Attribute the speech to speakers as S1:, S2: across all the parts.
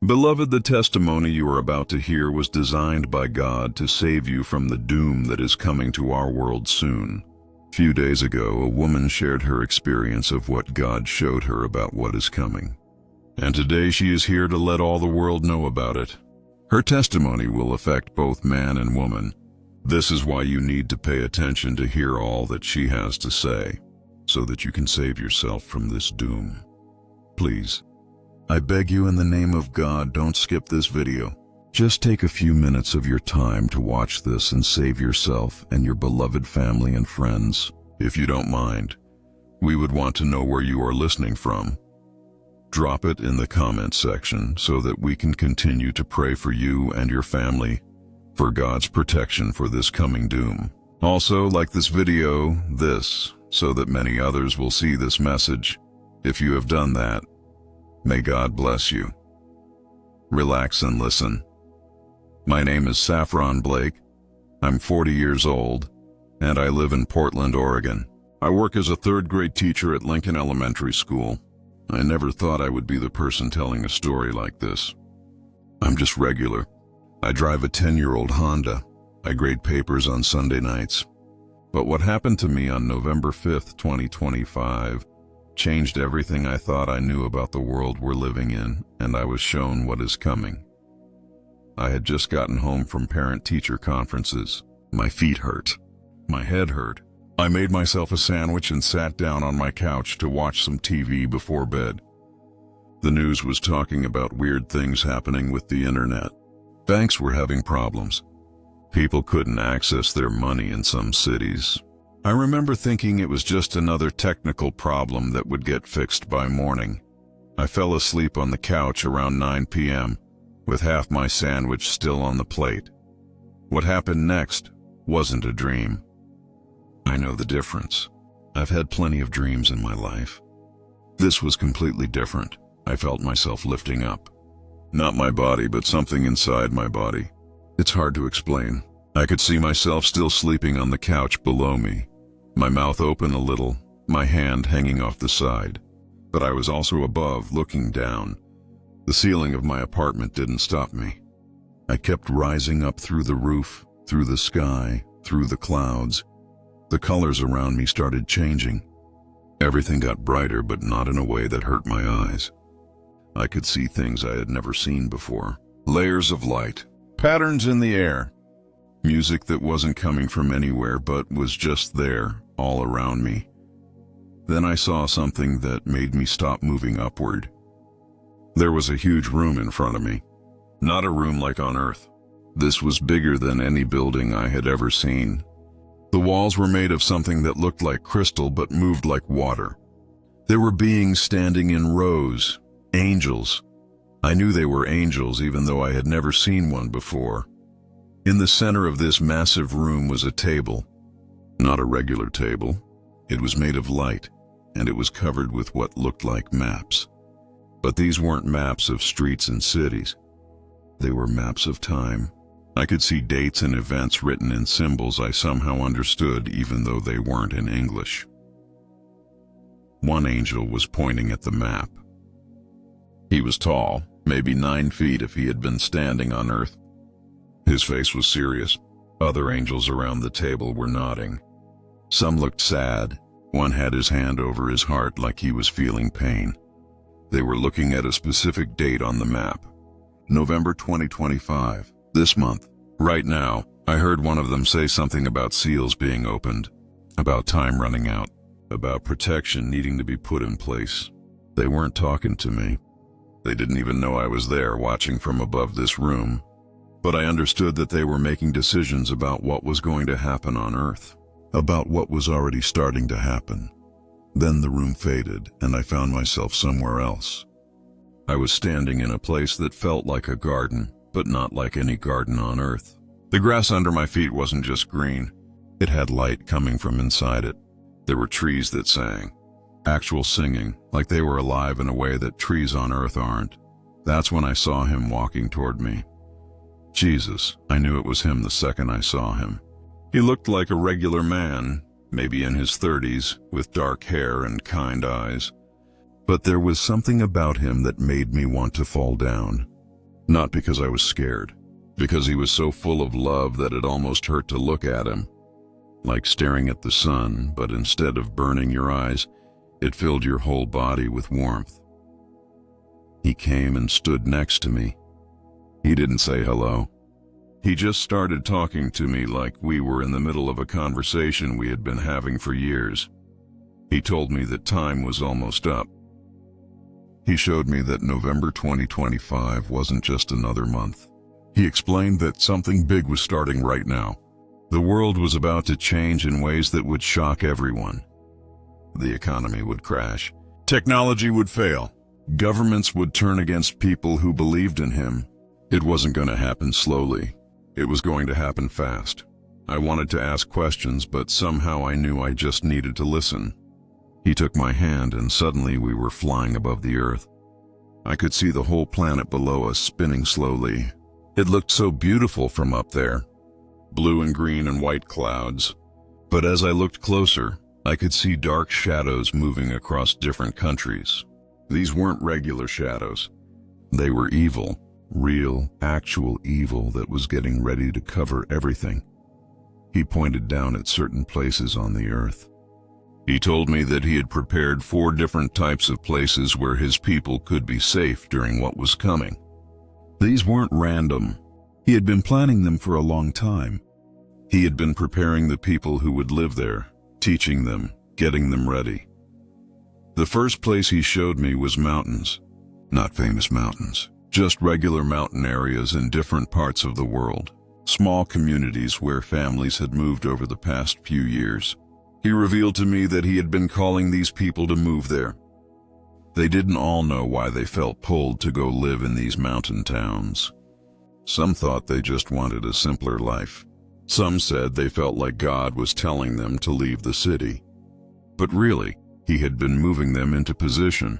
S1: Beloved, the testimony you are about to hear was designed by God to save you from the doom that is coming to our world soon. A few days ago, a woman shared her experience of what God showed her about what is coming. And today she is here to let all the world know about it. Her testimony will affect both man and woman. This is why you need to pay attention to hear all that she has to say, so that you can save yourself from this doom. Please, I beg you in the name of God, don't skip this video. Just take a few minutes of your time to watch this and save yourself and your beloved family and friends. If you don't mind, we would want to know where you are listening from. Drop it in the comment section so that we can continue to pray for you and your family for God's protection for this coming doom. Also, like this video, so that many others will see this message. If you have done that, may God bless you. Relax and listen. My name is Saffron Blake. I'm 40 years old, and I live in Portland, Oregon. I work as a third-grade teacher at Lincoln Elementary School. I never thought I would be the person telling a story like this. I'm just regular. I drive a 10-year-old Honda. I grade papers on Sunday nights. But what happened to me on November 5th, 2025, changed everything I thought I knew about the world we're living in, and I was shown what is coming. I had just gotten home from parent-teacher conferences. My feet hurt. My head hurt. I made myself a sandwich and sat down on my couch to watch some TV before bed. The news was talking about weird things happening with the internet. Banks were having problems. People couldn't access their money in some cities. I remember thinking it was just another technical problem that would get fixed by morning. I fell asleep on the couch around 9 p.m., with half my sandwich still on the plate. What happened next wasn't a dream. I know the difference. I've had plenty of dreams in my life. This was completely different. I felt myself lifting up. Not my body, but something inside my body. It's hard to explain. I could see myself still sleeping on the couch below me, my mouth open a little, my hand hanging off the side. But I was also above, looking down. The ceiling of my apartment didn't stop me. I kept rising up through the roof, through the sky, through the clouds. The colors around me started changing. Everything got brighter, but not in a way that hurt my eyes. I could see things I had never seen before. Layers of light, patterns in the air, music that wasn't coming from anywhere but was just there, all around me. Then I saw something that made me stop moving upward. There was a huge room in front of me. Not a room like on Earth. This was bigger than any building I had ever seen. The walls were made of something that looked like crystal but moved like water. There were beings standing in rows, angels. I knew they were angels even though I had never seen one before. In the center of this massive room was a table. Not a regular table. It was made of light, and it was covered with what looked like maps. But these weren't maps of streets and cities. They were maps of time. I could see dates and events written in symbols I somehow understood even though they weren't in English. One angel was pointing at the map. He was tall, maybe 9 feet if he had been standing on Earth. His face was serious. Other angels around the table were nodding. Some looked sad. One had his hand over his heart like he was feeling pain. They were looking at a specific date on the map. November 2025. This month. Right now, I heard one of them say something about seals being opened, about time running out, about protection needing to be put in place. They weren't talking to me. They didn't even know I was there watching from above this room. But I understood that they were making decisions about what was going to happen on Earth, about what was already starting to happen. Then the room faded, and I found myself somewhere else. I was standing in a place that felt like a garden, but not like any garden on Earth. The grass under my feet wasn't just green. It had light coming from inside it. There were trees that sang. Actual singing, like they were alive in a way that trees on Earth aren't. That's when I saw him walking toward me. Jesus, I knew it was him the second I saw him. He looked like a regular man, maybe in his 30s, with dark hair and kind eyes. But there was something about him that made me want to fall down. Not because I was scared, because he was so full of love that it almost hurt to look at him. Like staring at the sun, but instead of burning your eyes, it filled your whole body with warmth. He came and stood next to me. He didn't say hello. He just started talking to me like we were in the middle of a conversation we had been having for years. He told me that time was almost up. He showed me that November 2025 wasn't just another month. He explained that something big was starting right now. The world was about to change in ways that would shock everyone. The economy would crash. Technology would fail. Governments would turn against people who believed in him. It wasn't going to happen slowly. It was going to happen fast. I wanted to ask questions, but somehow I knew I just needed to listen. He took my hand and suddenly we were flying above the earth. I could see the whole planet below us spinning slowly. It looked so beautiful from up there. Blue and green and white clouds. But as I looked closer, I could see dark shadows moving across different countries. These weren't regular shadows. They were evil, real, actual evil that was getting ready to cover everything. He pointed down at certain places on the earth. He told me that he had prepared 4 different types of places where his people could be safe during what was coming. These weren't random. He had been planning them for a long time. He had been preparing the people who would live there, teaching them, getting them ready. The first place he showed me was mountains. Not famous mountains, just regular mountain areas in different parts of the world. Small communities where families had moved over the past few years. He revealed to me that he had been calling these people to move there. They didn't all know why they felt pulled to go live in these mountain towns. Some thought they just wanted a simpler life. Some said they felt like God was telling them to leave the city. But really, he had been moving them into position.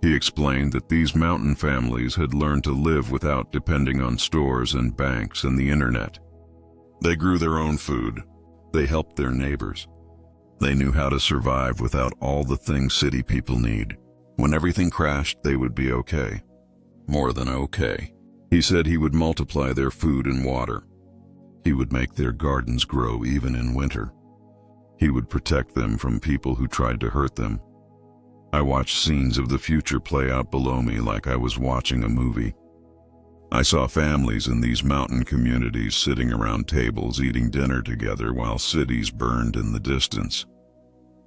S1: He explained that these mountain families had learned to live without depending on stores and banks and the internet. They grew their own food. They helped their neighbors. They knew how to survive without all the things city people need. When everything crashed, they would be okay. More than okay. He said he would multiply their food and water. He would make their gardens grow even in winter. He would protect them from people who tried to hurt them. I watched scenes of the future play out below me like I was watching a movie. I saw families in these mountain communities sitting around tables eating dinner together while cities burned in the distance.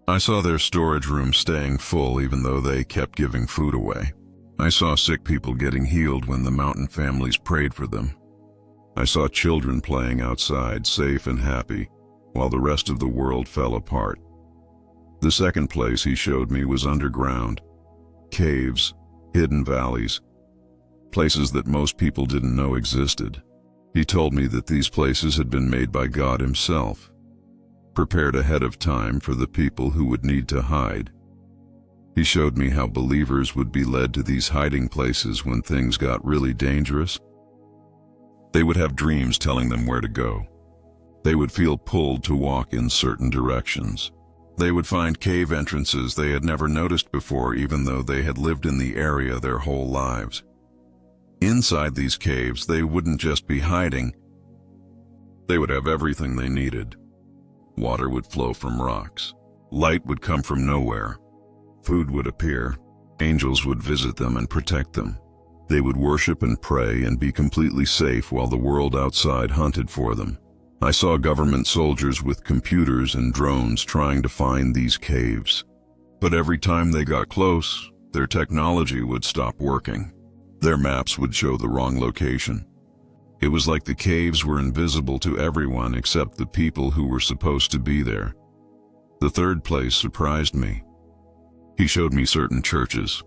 S1: I saw their storage rooms staying full even though they kept giving food away. I saw sick people getting healed when the mountain families prayed for them. I saw children playing outside, safe and happy, while the rest of the world fell apart. The second place he showed me was underground. Caves, hidden valleys, places that most people didn't know existed. He told me that these places had been made by God himself, prepared ahead of time for the people who would need to hide. He showed me how believers would be led to these hiding places when things got really dangerous. They would have dreams telling them where to go. They would feel pulled to walk in certain directions. They would find cave entrances they had never noticed before, even though they had lived in the area their whole lives. Inside these caves, they wouldn't just be hiding. They would have everything they needed. Water would flow from rocks. Light would come from nowhere. Food would appear. Angels would visit them and protect them. They would worship and pray and be completely safe while the world outside hunted for them. I saw government soldiers with computers and drones trying to find these caves. But every time they got close, their technology would stop working. Their maps would show the wrong location. It was like the caves were invisible to everyone except the people who were supposed to be there. The third place surprised me. He showed me certain churches.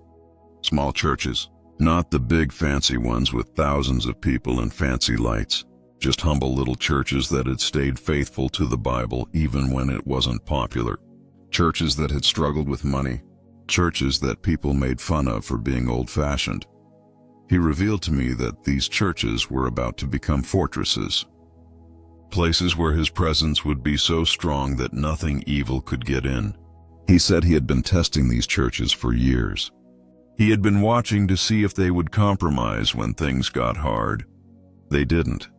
S1: Small churches. Not the big fancy ones with thousands of people and fancy lights. Just humble little churches that had stayed faithful to the Bible even when it wasn't popular. Churches that had struggled with money. Churches that people made fun of for being old-fashioned. He revealed to me that these churches were about to become fortresses. Places where his presence would be so strong that nothing evil could get in. He said he had been testing these churches for years. He had been watching to see if they would compromise when things got hard. They didn't,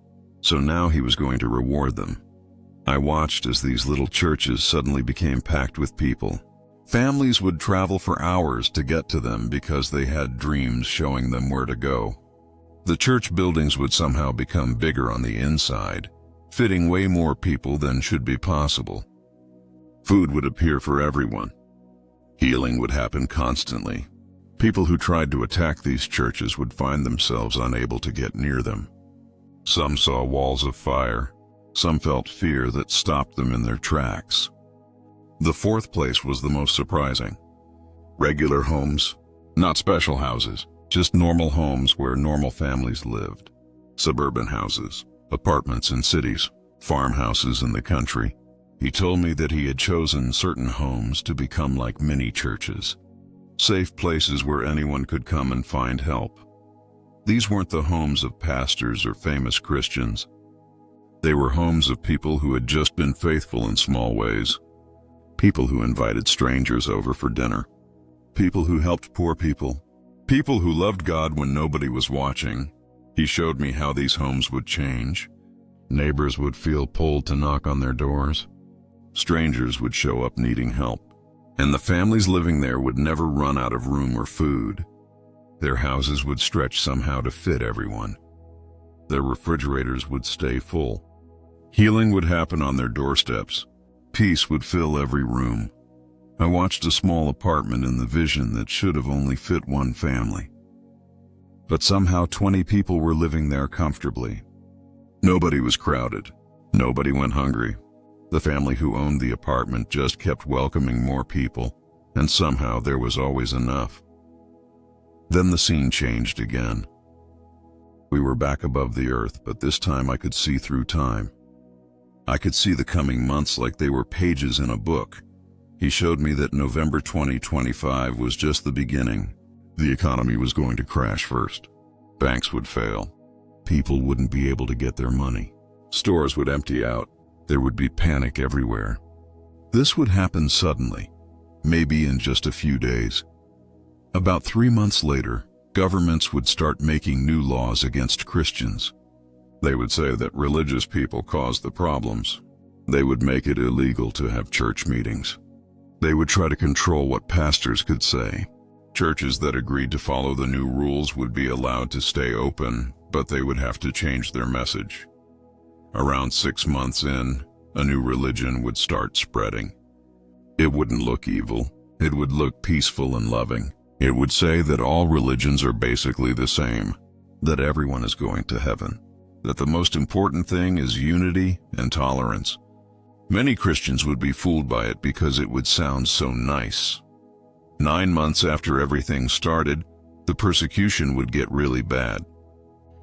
S1: so now he was going to reward them. I watched as these little churches suddenly became packed with people. Families would travel for hours to get to them because they had dreams showing them where to go. The church buildings would somehow become bigger on the inside, fitting way more people than should be possible. Food would appear for everyone. Healing would happen constantly. People who tried to attack these churches would find themselves unable to get near them. Some saw walls of fire. Some felt fear that stopped them in their tracks. The fourth place was the most surprising. Regular homes, not special houses, just normal homes where normal families lived. Suburban houses, apartments in cities, farmhouses in the country. He told me that he had chosen certain homes to become like mini churches, safe places where anyone could come and find help. These weren't the homes of pastors or famous Christians. They were homes of people who had just been faithful in small ways. People who invited strangers over for dinner. People who helped poor people. People who loved God when nobody was watching. He showed me how these homes would change. Neighbors would feel pulled to knock on their doors. Strangers would show up needing help. And the families living there would never run out of room or food. Their houses would stretch somehow to fit everyone. Their refrigerators would stay full. Healing would happen on their doorsteps. Peace would fill every room. I watched a small apartment in the vision that should have only fit one family. But somehow 20 people were living there comfortably. Nobody was crowded. Nobody went hungry. The family who owned the apartment just kept welcoming more people, and somehow there was always enough. Then the scene changed again. We were back above the earth, but this time I could see through time. I could see the coming months like they were pages in a book. He showed me that November 2025 was just the beginning. The economy was going to crash first. Banks would fail. People wouldn't be able to get their money. Stores would empty out. There would be panic everywhere. This would happen suddenly, maybe in just a few days. About 3 months later, governments would start making new laws against Christians. They would say that religious people caused the problems. They would make it illegal to have church meetings. They would try to control what pastors could say. Churches that agreed to follow the new rules would be allowed to stay open, but they would have to change their message. Around 6 months in, a new religion would start spreading. It wouldn't look evil. It would look peaceful and loving. It would say that all religions are basically the same, that everyone is going to heaven, that the most important thing is unity and tolerance. Many Christians would be fooled by it because it would sound so nice. 9 months after everything started, the persecution would get really bad.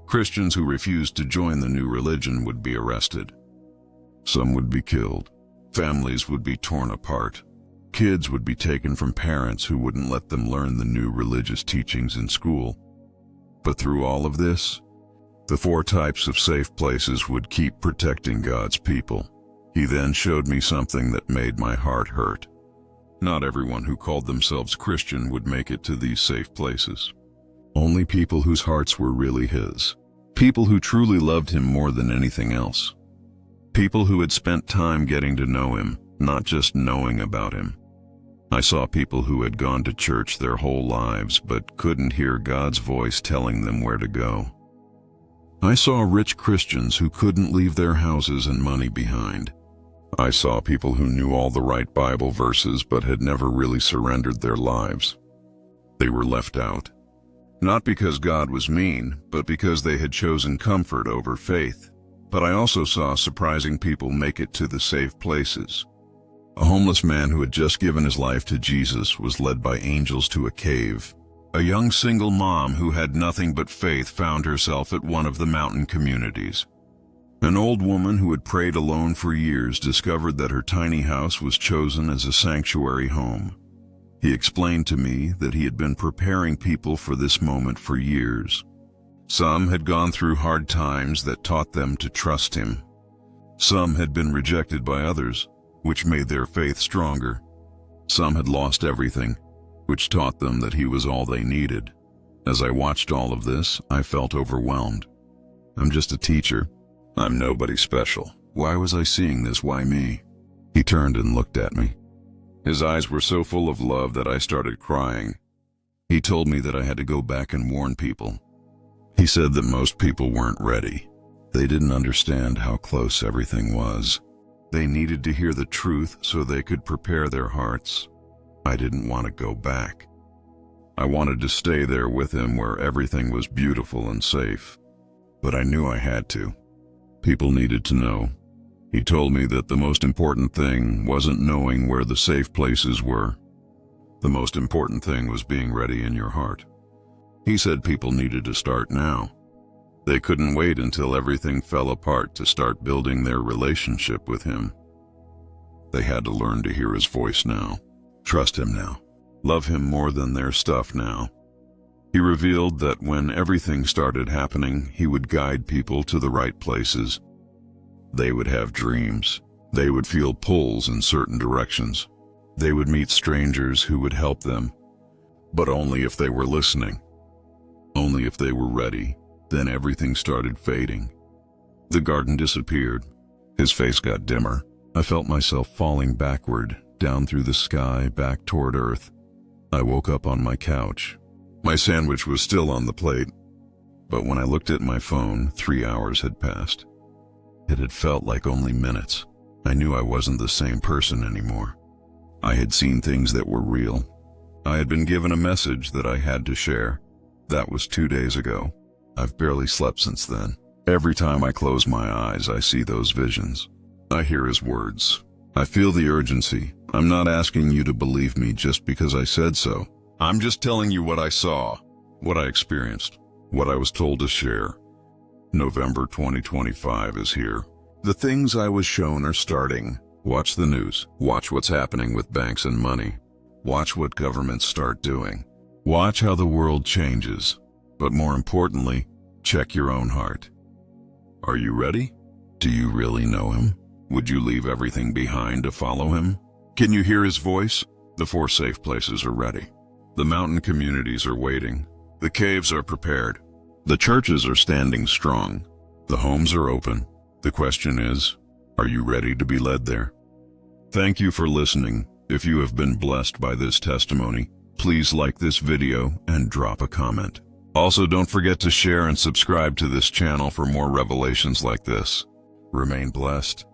S1: Christians who refused to join the new religion would be arrested. Some would be killed. Families would be torn apart. Kids would be taken from parents who wouldn't let them learn the new religious teachings in school. But through all of this, the 4 types of safe places would keep protecting God's people. He then showed me something that made my heart hurt. Not everyone who called themselves Christian would make it to these safe places. Only people whose hearts were really His. People who truly loved Him more than anything else. People who had spent time getting to know Him, not just knowing about Him. I saw people who had gone to church their whole lives but couldn't hear God's voice telling them where to go. I saw rich Christians who couldn't leave their houses and money behind. I saw people who knew all the right Bible verses but had never really surrendered their lives. They were left out. Not because God was mean, but because they had chosen comfort over faith. But I also saw surprising people make it to the safe places. A homeless man who had just given his life to Jesus was led by angels to a cave. A young single mom who had nothing but faith found herself at one of the mountain communities. An old woman who had prayed alone for years discovered that her tiny house was chosen as a sanctuary home. He explained to me that he had been preparing people for this moment for years. Some had gone through hard times that taught them to trust Him. Some had been rejected by others, which made their faith stronger. Some had lost everything, which taught them that he was all they needed. As I watched all of this, I felt overwhelmed. I'm just a teacher. I'm nobody special. Why was I seeing this? Why me? He turned and looked at me. His eyes were so full of love that I started crying. He told me that I had to go back and warn people. He said that most people weren't ready. They didn't understand how close everything was. They needed to hear the truth so they could prepare their hearts. I didn't want to go back. I wanted to stay there with him where everything was beautiful and safe. But I knew I had to. People needed to know. He told me that the most important thing wasn't knowing where the safe places were. The most important thing was being ready in your heart. He said people needed to start now. They couldn't wait until everything fell apart to start building their relationship with him. They had to learn to hear his voice now, trust him now, love him more than their stuff now. He revealed that when everything started happening, he would guide people to the right places. They would have dreams. They would feel pulls in certain directions. They would meet strangers who would help them, but only if they were listening. Only if they were ready. Then everything started fading. The garden disappeared. His face got dimmer. I felt myself falling backward, down through the sky, back toward Earth. I woke up on my couch. My sandwich was still on the plate, but when I looked at my phone, 3 hours had passed. It had felt like only minutes. I knew I wasn't the same person anymore. I had seen things that were real. I had been given a message that I had to share. That was 2 days ago. I've barely slept since then. Every time I close my eyes, I see those visions. I hear his words. I feel the urgency. I'm not asking you to believe me just because I said so. I'm just telling you what I saw, what I experienced, what I was told to share. November 2025 is here. The things I was shown are starting. Watch the news. Watch what's happening with banks and money. Watch what governments start doing. Watch how the world changes. But more importantly, check your own heart. Are you ready? Do you really know him? Would you leave everything behind to follow him? Can you hear his voice? The 4 safe places are ready. The mountain communities are waiting. The caves are prepared. The churches are standing strong. The homes are open. The question is, are you ready to be led there? Thank you for listening. If you have been blessed by this testimony, please like this video and drop a comment. Also, don't forget to share and subscribe to this channel for more revelations like this. Remain blessed.